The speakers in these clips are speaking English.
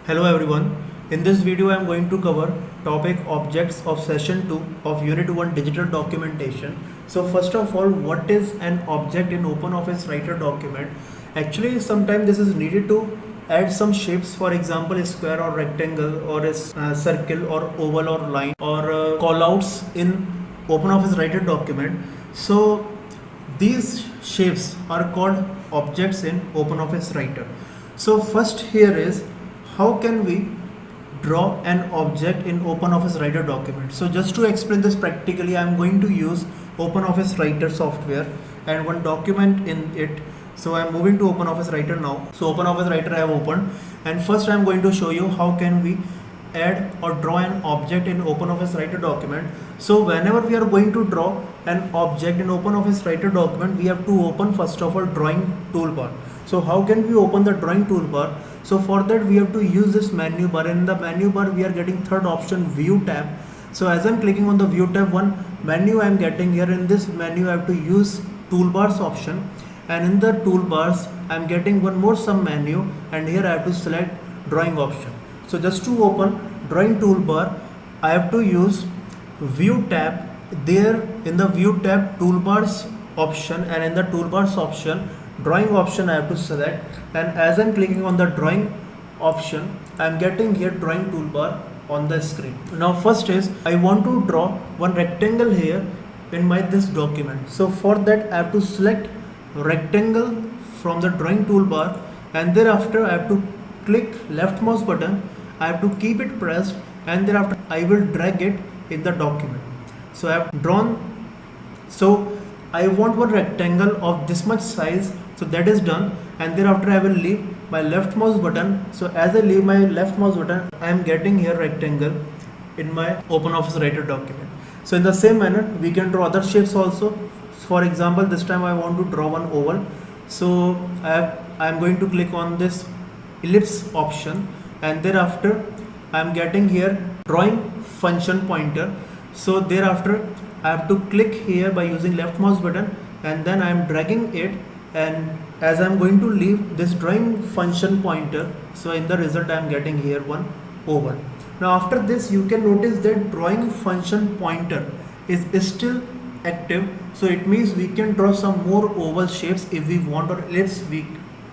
Hello everyone. In this video I am going to cover topic objects of session 2 of unit 1 digital documentation. So first of all, what is an object in OpenOffice Writer document? Actually sometimes this is needed to add some shapes, for example a square or rectangle or a circle or oval or line or callouts in OpenOffice Writer document. So these shapes are called objects in OpenOffice Writer. So first here is how can we draw an object in OpenOffice Writer document. So just to explain this practically, I am going to use OpenOffice Writer software and one document in it. So I am moving to OpenOffice Writer now. So OpenOffice Writer I have opened, and first I am going to show you how can we add or draw an object in OpenOffice Writer document. So whenever we are going to draw an object in OpenOffice Writer document, we have to open first of all drawing toolbar. So how can we open the drawing toolbar? So for that we have to use this menu bar. In the menu bar we are getting third option, view tab. So as I'm clicking on the view tab, one menu I'm getting here. In this menu I have to use toolbars option, and in the toolbars I'm getting one more sub menu, and here I have to select drawing option. So just to open drawing toolbar I have to use view tab. There in the view tab toolbars option, and in the toolbars option drawing option I have to select, and as I'm clicking on the drawing option I'm getting here drawing toolbar on the screen. Now first is I want to draw one rectangle here in my this document. So for that I have to select rectangle from the drawing toolbar, and thereafter I have to click left mouse button. I have to keep it pressed, and thereafter I will drag it in the document. So I have drawn, so I want one rectangle of this much size, so that is done, and thereafter I will leave my left mouse button. So as I leave my left mouse button I am getting here rectangle in my OpenOffice Writer document. So in the same manner we can draw other shapes also. For example, this time I want to draw one oval. So I am going to click on this ellipse option, and thereafter I am getting here drawing function pointer. So thereafter I have to click here by using left mouse button, and then I am dragging it, and as I am going to leave this drawing function pointer, so in the result I am getting here one oval. Now after this you can notice that drawing function pointer is still active, so it means we can draw some more oval shapes if we want, or ellipse we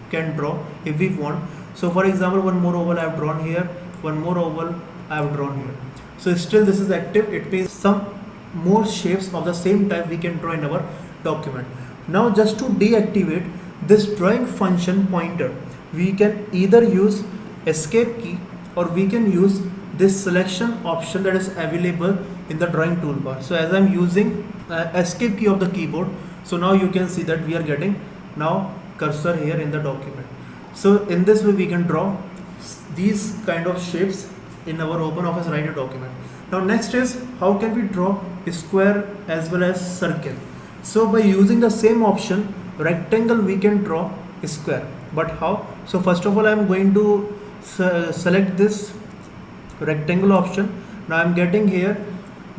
can draw if we want. So for example, one more oval I have drawn here, one more oval I have drawn here. So still this is active, it means some more shapes of the same type we can draw in our document. Now just to deactivate this drawing function pointer, we can either use escape key, or we can use this selection option that is available in the drawing toolbar. So as I'm using escape key of the keyboard, so now you can see that we are getting now cursor here in the document. So in this way we can draw these kind of shapes in our OpenOffice Writer document. Now next is how can we draw a square as well as circle. So by using the same option rectangle we can draw a square, but how? So first of all I am going to select this rectangle option. Now I am getting here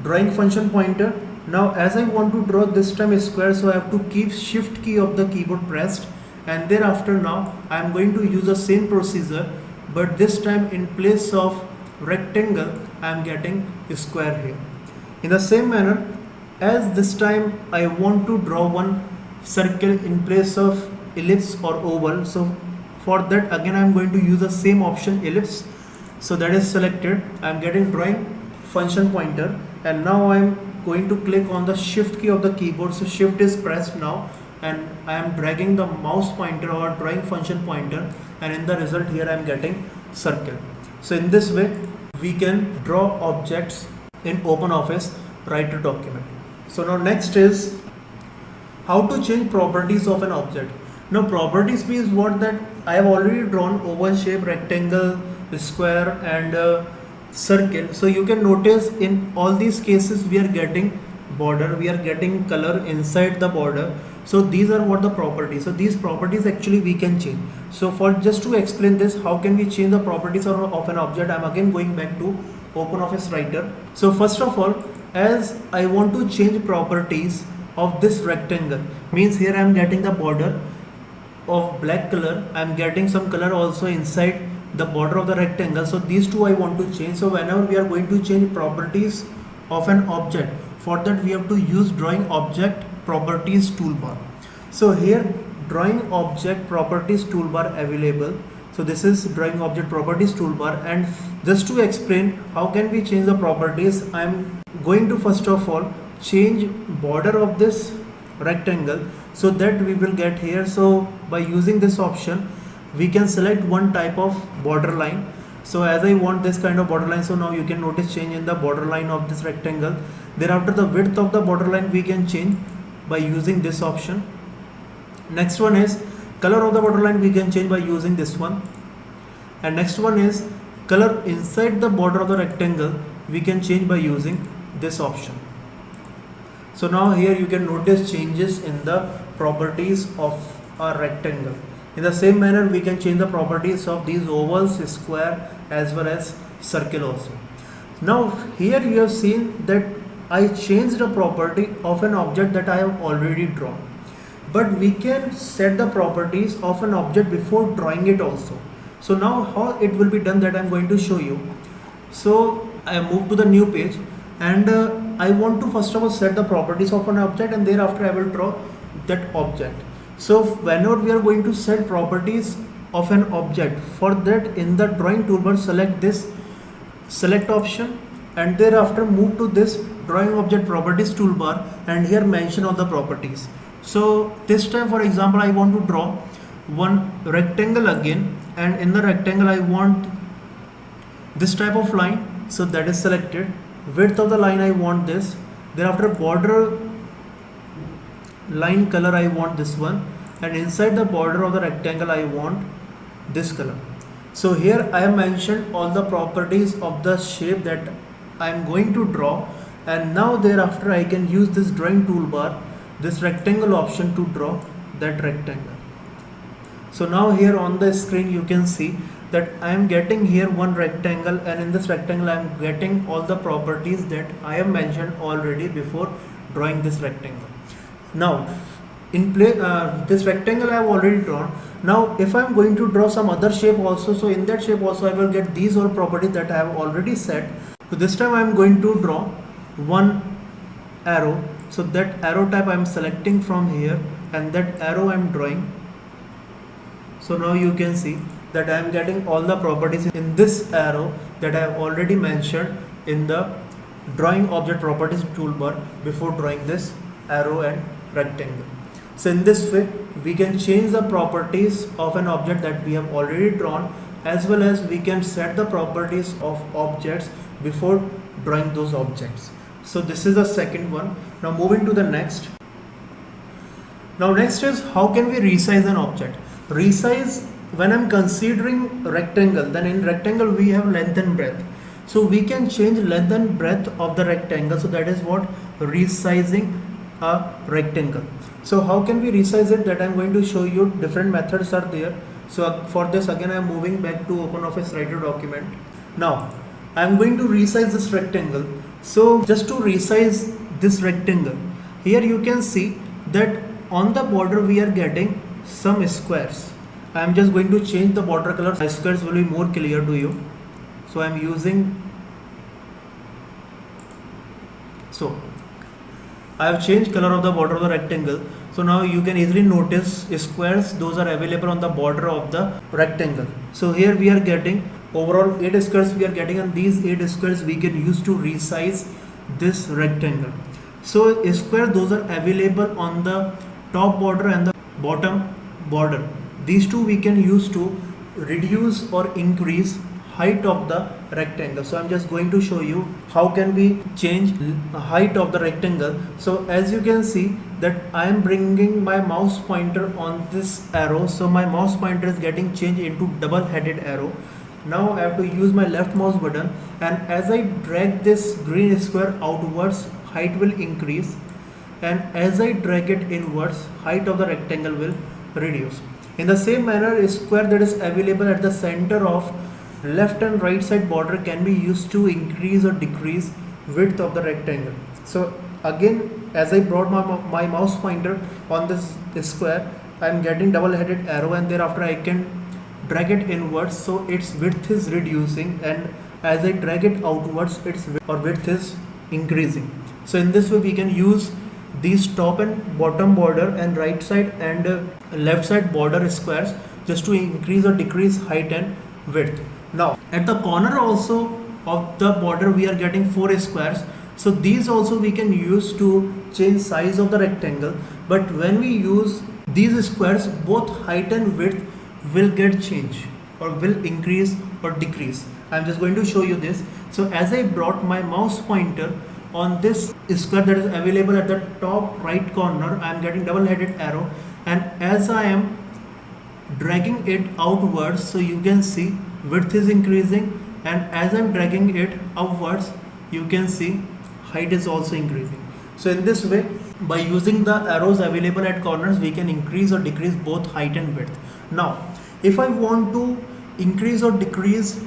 drawing function pointer. Now as I want to draw this time a square, so I have to keep shift key of the keyboard pressed, and thereafter now I am going to use the same procedure, but this time in place of rectangle I am getting a square here. In the same manner, as this time I want to draw one circle in place of ellipse or oval, so for that again I am going to use the same option ellipse. So that is selected, I am getting drawing function pointer, and now I am going to click on the shift key of the keyboard. So shift is pressed now, and I am dragging the mouse pointer or drawing function pointer, and in the result here I am getting circle. So in this way we can draw objects in OpenOffice Writer document. So now next is how to change properties of an object. Now properties means what, that I have already drawn oval shape, rectangle, square and circle. So you can notice in all these cases we are getting border, we are getting color inside the border. So these are what the properties. So these properties actually we can change. So for just to explain this, how can we change the properties of an object, I am again going back to OpenOffice Writer. So first of all, as I want to change properties of this rectangle, means here I am getting the border of black color, I am getting some color also inside the border of the rectangle. So these two I want to change. So whenever we are going to change properties of an object, for that we have to use drawing object properties toolbar. So here drawing object properties toolbar available. So this is drawing object properties toolbar, and just to explain how can we change the properties, I am going to first of all change border of this rectangle, so that we will get here. So by using this option we can select one type of border line. So as I want this kind of border line, so now you can notice change in the border line of this rectangle. Thereafter the width of the border line we can change by using this option. Next one is color of the border line, we can change by using this one. And next one is color inside the border of the rectangle, we can change by using this option. So now here you can notice changes in the properties of a rectangle. In the same manner we can change the properties of these ovals, square as well as circle also. Now here you have seen that I changed the property of an object that I have already drawn, but we can set the properties of an object before drawing it also. So now how it will be done, that I am going to show you. So I move to the new page, and I want to first of all set the properties of an object, and thereafter I will draw that object. So whenever we are going to set properties of an object, for that in the drawing toolbar select this select option, and thereafter move to this drawing object properties toolbar, and here mention all the properties. So this time for example I want to draw one rectangle again, and in the rectangle I want this type of line, so that is selected. Width of the line I want this. Thereafter border line color I want this one, and inside the border of the rectangle I want this color. So here I have mentioned all the properties of the shape that I am going to draw, and now thereafter I can use this drawing toolbar, this rectangle option, to draw that rectangle. So now here on the screen you can see that I am getting here one rectangle, and in this rectangle I am getting all the properties that I have mentioned already before drawing this rectangle. Now in this rectangle I have already drawn. Now if I am going to draw some other shape also, so in that shape also I will get these all properties that I have already set. So this time I am going to draw one arrow. So that arrow type I am selecting from here, and that arrow I am drawing. So now you can see that I am getting all the properties in this arrow that I have already mentioned in the drawing object properties toolbar before drawing this arrow and rectangle. So in this way we can change the properties of an object that we have already drawn, as well as we can set the properties of objects before drawing those objects. So this is the second one. Now moving to the next. Now next is how can we resize an object. Resize, when I'm considering rectangle, then in rectangle we have length and breadth. So we can change length and breadth of the rectangle. So that is what resizing a rectangle. So how can we resize it, that I'm going to show you. Different methods are there. So for this again I am moving back to OpenOffice Writer document. Now I am going to resize this rectangle. So just to resize this rectangle, here you can see that on the border we are getting some squares. I am just going to change the border color. The squares will be more clear to you. So I am using, so I have changed color of the border of the rectangle. So now you can easily notice squares, those are available on the border of the rectangle. So here we are getting overall 8 squares we are getting, and these 8 squares we can use to resize this rectangle. So square, those are available on the top border and the bottom border. These two we can use to reduce or increase height of the rectangle. So I'm just going to show you how can we change height of the rectangle. So as you can see that I am bringing my mouse pointer on this arrow. So my mouse pointer is getting changed into double-headed arrow. Now I have to use my left mouse button, and as I drag this green square outwards, height will increase, and as I drag it inwards, height of the rectangle will reduce. In the same manner, a square that is available at the center of left and right side border can be used to increase or decrease width of the rectangle. So again, as I brought my mouse pointer on this square, I am getting double-headed arrow, and thereafter I can drag it inwards, so its width is reducing, and as I drag it outwards, its width is increasing. So in this way we can use these top and bottom border and right side and left side border squares just to increase or decrease height and width. Now at the corner also of the border we are getting 4 squares, so these also we can use to change size of the rectangle, but when we use these squares, both height and width will get changed or will increase or decrease. I'm just going to show you this. So as I brought my mouse pointer on this square that is available at the top right corner, I am getting double-headed arrow, and as I am dragging it outwards, so you can see width is increasing, and as I am dragging it upwards, you can see height is also increasing. So in this way, by using the arrows available at corners, we can increase or decrease both height and width. Now if I want to increase or decrease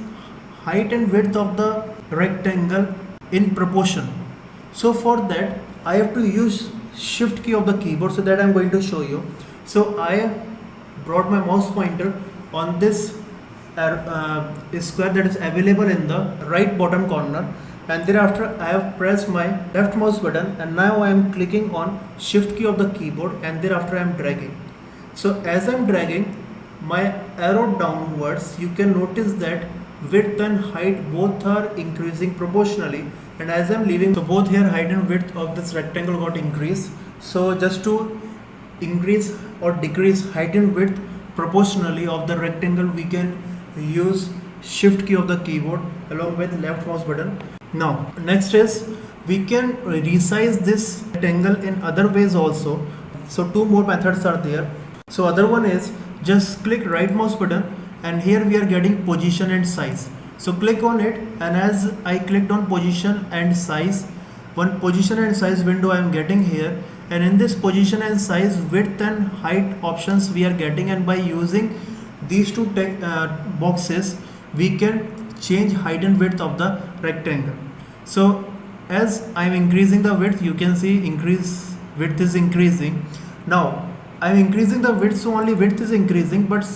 height and width of the rectangle in proportion, so for that I have to use shift key of the keyboard, so that I'm going to show you. So I have brought my mouse pointer on this square that is available in the right bottom corner, and thereafter I have pressed my left mouse button, and now I am clicking on shift key of the keyboard, and thereafter I am dragging. So as I am dragging my arrow downwards, you can notice that width and height both are increasing proportionally, and as I am leaving, so both here height and width of this rectangle got increased. So just to increase or decrease height and width proportionally of the rectangle, we can use shift key of the keyboard along with left mouse button. Now next is we can resize this rectangle in other ways also. So two more methods are there. So other one is just click right mouse button, and here we are getting position and size. So click on it, and as I clicked on position and size, one position and size window I am getting here, and in this position and size, width and height options we are getting, and by using these two boxes we can change height and width of the rectangle. So as I am increasing the width, you can see width is increasing. Now I am increasing the width, so only width is increasing, but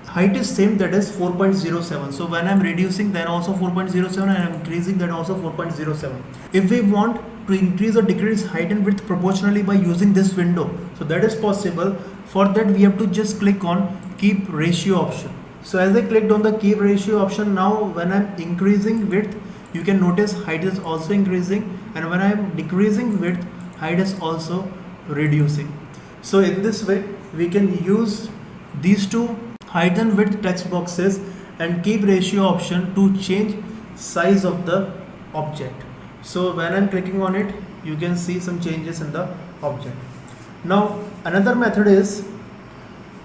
height is same, that is 4.07. So when I am reducing, then also 4.07, and I am increasing, then also 4.07. If we want to increase or decrease height and width proportionally by using this window, so that is possible. For that we have to just click on keep ratio option. So as I clicked on the keep ratio option, now when I am increasing width, you can notice height is also increasing, and when I am decreasing width, height is also reducing. So in this way we can use these two height and width text boxes and keep ratio option to change size of the object. So when I'm clicking on it, you can see some changes in the object. Now another method is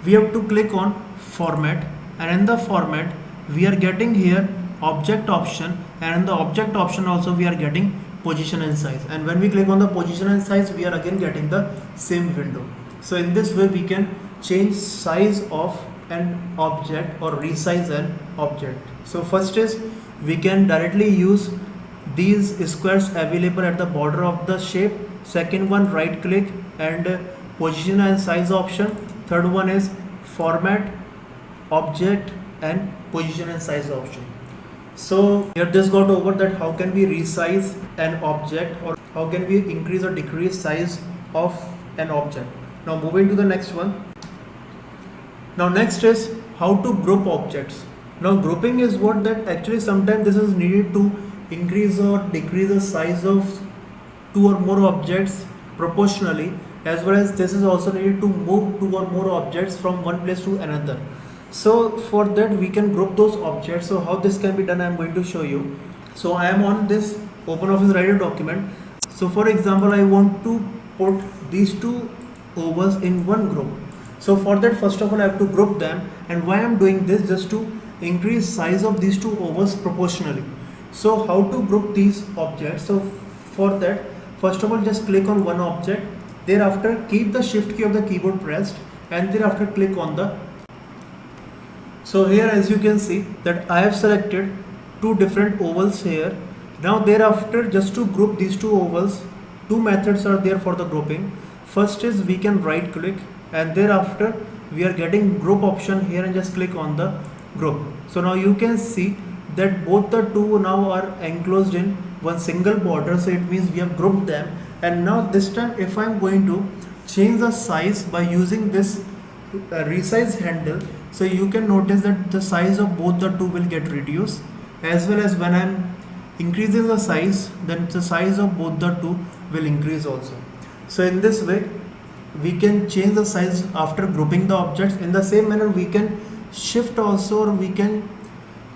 we have to click on format, and in the format we are getting here object option, and in the object option also we are getting position and size, and when we click on the position and size, we are again getting the same window. So in this way we can change size of an object or resize an object. So first is we can directly use these squares available at the border of the shape. Second one, right click and position and size option. Third one is format, object and position and size option. So here this got over that how can we resize an object, or how can we increase or decrease size of an object. Now moving to the next one. Now next is how to group objects. Now grouping is what that actually sometimes this is needed to increase or decrease the size of two or more objects proportionally, as well as this is also needed to move two or more objects from one place to another. So for that we can group those objects. So how this can be done, I am going to show you. So I am on this OpenOffice Writer document. So for example, I want to put these two ovals in one group. So for that, first of all, I have to group them, and why I am doing this, just to increase size of these two ovals proportionally. So how to group these objects? So for that, first of all, just click on one object, thereafter keep the shift key of the keyboard pressed, and thereafter click on the. So here as you can see that I have selected two different ovals here. Now thereafter, just to group these two ovals, two methods are there for the grouping. First is we can right click, and thereafter we are getting group option here, and just click on the group. So now you can see that both the two now are enclosed in one single border, so it means we have grouped them. And now this time if I'm going to change the size by using this resize handle, so you can notice that the size of both the two will get reduced, as well as when I'm increasing the size, then the size of both the two will increase also. So in this way we can change the size after grouping the objects. In the same manner we can shift also, or we can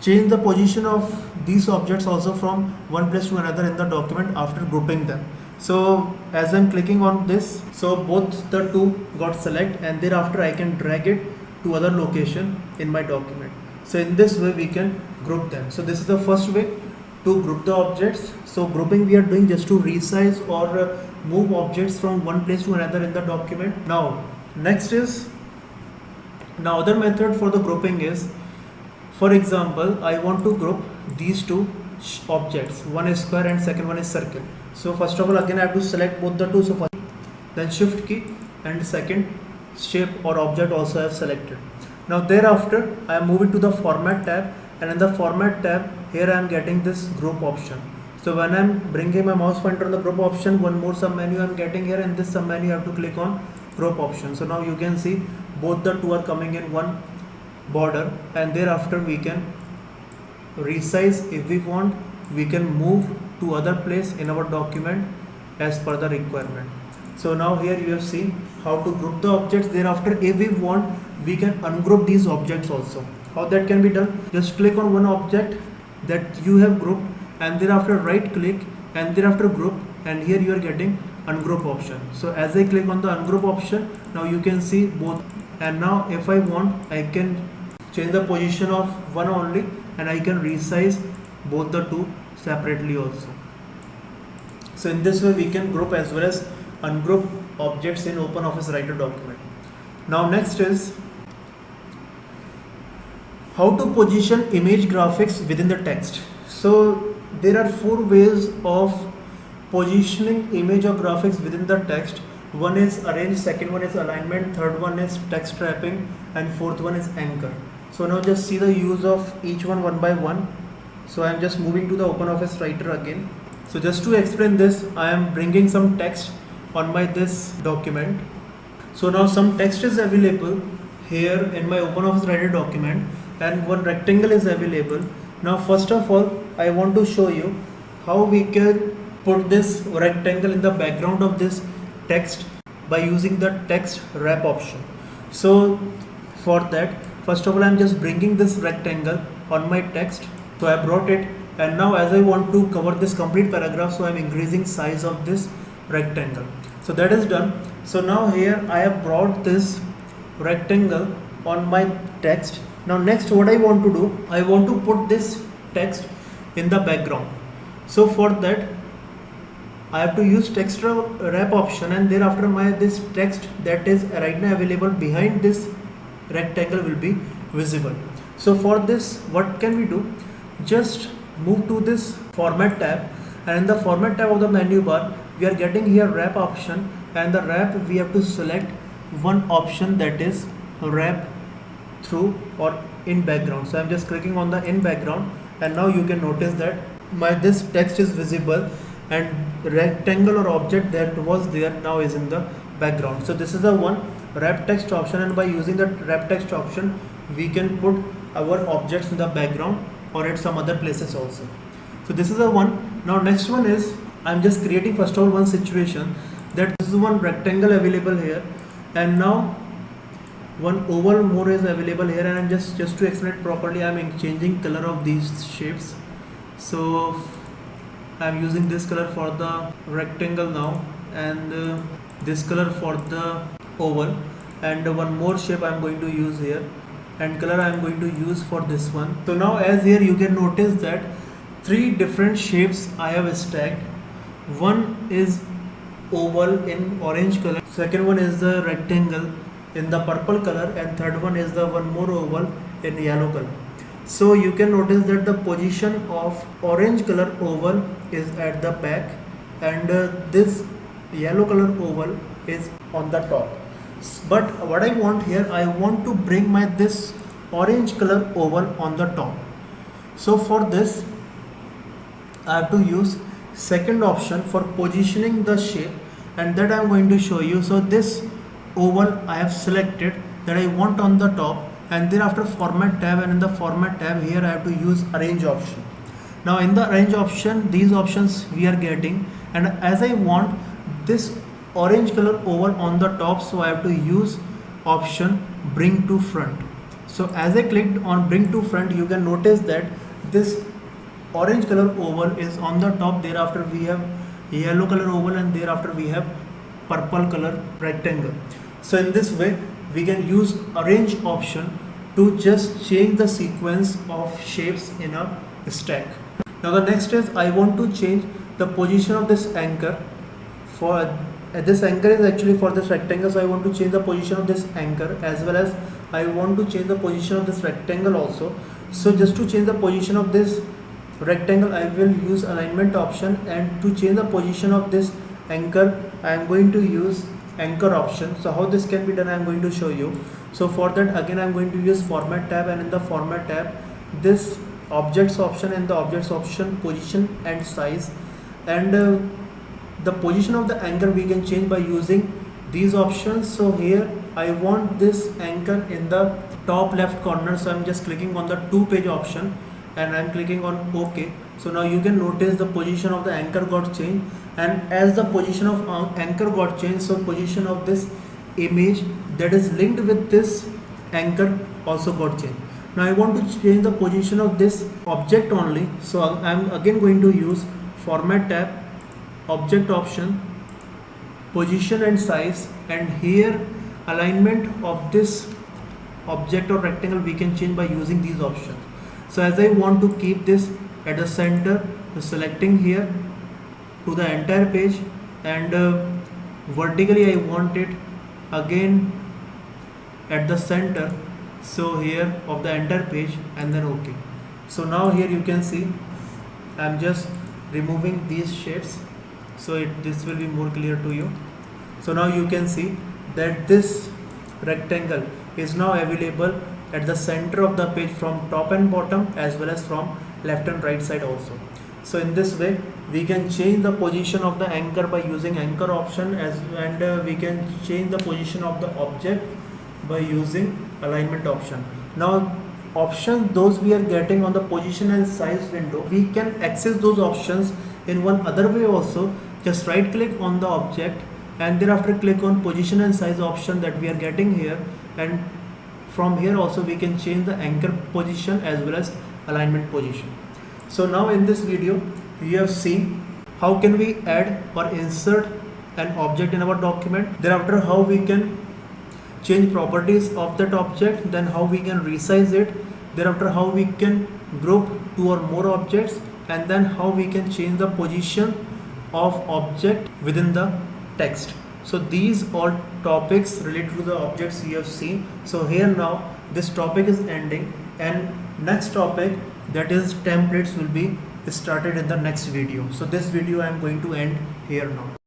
change the position of these objects also from one place to another in the document after grouping them. So as I'm clicking on this, so both the two got select, and thereafter I can drag it to other location in my document. So in this way we can group them. So this is the first way to group the objects. So grouping we are doing just to resize or move objects from one place to another in the document. Now next is, now other method for the grouping is, for example, I want to group these two objects, one is square and second one is circle. So first of all again I have to select both the two, so first, then shift key, and second shape or object also I have selected. Now thereafter I am moving to the format tab, and in the format tab here I am getting this group option. So when I am bringing my mouse pointer on the group option, one more sub menu I am getting here, and this sub menu I have to click on group option. So now you can see both the two are coming in one border, and thereafter we can resize if we want, we can move to other place in our document as per the requirement. So now here you have seen how to group the objects. Thereafter if we want, we can ungroup these objects also. How that can be done? Just click on one object that you have grouped, and thereafter right click, and thereafter group, and here you are getting ungroup option. So as I click on the ungroup option, now you can see both, and now if I want I can change the position of one only, and I can resize both the two separately also. So in this way we can group as well as ungroup objects in OpenOffice Writer document. Now next is how to position image graphics within the text. So there are 4 ways of positioning image or graphics within the text. One is arrange, second one is alignment, third one is text wrapping, and fourth one is anchor. So now just see the use of each one by one. So I am just moving to the OpenOffice Writer again. So just to explain this, I am bringing some text on my this document. So now some text is available here in my OpenOffice Writer document, and one rectangle is available. Now first of all I want to show you how we can put this rectangle in the background of this text by using the text wrap option. So for that, first of all I am just bringing this rectangle on my text. So I brought it, and now as I want to cover this complete paragraph, so I am increasing size of this rectangle. So that is done. So now here I have brought this rectangle on my text. Now next what I want to do, I want to put this text in the background. So for that I have to use text wrap option, and thereafter my this text that is right now available behind this rectangle will be visible. So for this what can we do? Just move to this format tab, and in the format tab of the menu bar we are getting here wrap option, and the wrap we have to select one option that is wrap through or in background. So I'm just clicking on the in background, and now you can notice that my this text is visible, and rectangle or object that was there now is in the background. So this is the one wrap text option, and by using the wrap text option we can put our objects in the background or at some other places also. So this is the one. Now next one is, I'm just creating first of all one situation that this is one rectangle available here, and now one oval more is available here, and I'm just to explain it properly, I'm changing color of these shapes. So I'm using this color for the rectangle now, and this color for the oval, and one more shape I'm going to use here, and color I'm going to use for this one. So now as here you can notice that 3 different shapes I have stacked. One is oval in orange color, second one is the rectangle in the purple color, and third one is the one more oval in yellow color. So you can notice that the position of orange color oval is at the back, and this yellow color oval is on the top. But what I want here, I want to bring my this orange color oval on the top. So for this I have to use second option for positioning the shape, and that I'm going to show you. So this oval I have selected that I want on the top, and thereafter format tab, and in the format tab here I have to use arrange option. Now in the arrange option, these options we are getting, and as I want this orange color oval on the top, so I have to use option bring to front. So as I clicked on bring to front, you can notice that this orange color oval is on the top, thereafter we have yellow color oval, and thereafter we have purple color rectangle. So in this way we can use arrange option to just change the sequence of shapes in a stack. Now the next is I want to change the position of this anchor. For this anchor is actually for this rectangle, so I want to change the position of this anchor, as well as I want to change the position of this rectangle also. So just to change the position of this rectangle, I will use alignment option, and to change the position of this anchor I am going to use anchor option. So how this can be done I am going to show you. So for that again I am going to use format tab, and in the format tab this objects option, and the objects option position and size, and the position of the anchor we can change by using these options. So here I want this anchor in the top left corner, so I'm just clicking on the 2 page option and I'm clicking on OK. So now you can notice the position of the anchor got changed, and as the position of anchor got changed, so position of this image that is linked with this anchor also got changed. Now I want to change the position of this object only, so I'm again going to use format tab, object option, position and size, and here alignment of this object or rectangle we can change by using these options. So as I want to keep this at the center, so selecting here to the entire page, and vertically I want it again at the center, so here of the entire page, and then OK. So now here you can see I'm just removing these shapes, so this will be more clear to you. So now you can see that this rectangle is now available at the center of the page from top and bottom, as well as from left and right side also. So in this way we can change the position of the anchor by using anchor option, and we can change the position of the object by using alignment option. Now options those we are getting on the position and size window, we can access those options in one other way also. Just right click on the object, and thereafter click on position and size option that we are getting here, and from here also we can change the anchor position as well as alignment position. So now in this video we have seen how can we add or insert an object in our document, thereafter how we can change properties of that object, then how we can resize it, thereafter how we can group 2 or more objects, and then how we can change the position of object within the text. So these all topics related to the objects you have seen. So here now this topic is ending, and next topic, that is templates, will be started in the next video. So this video I am going to end here now.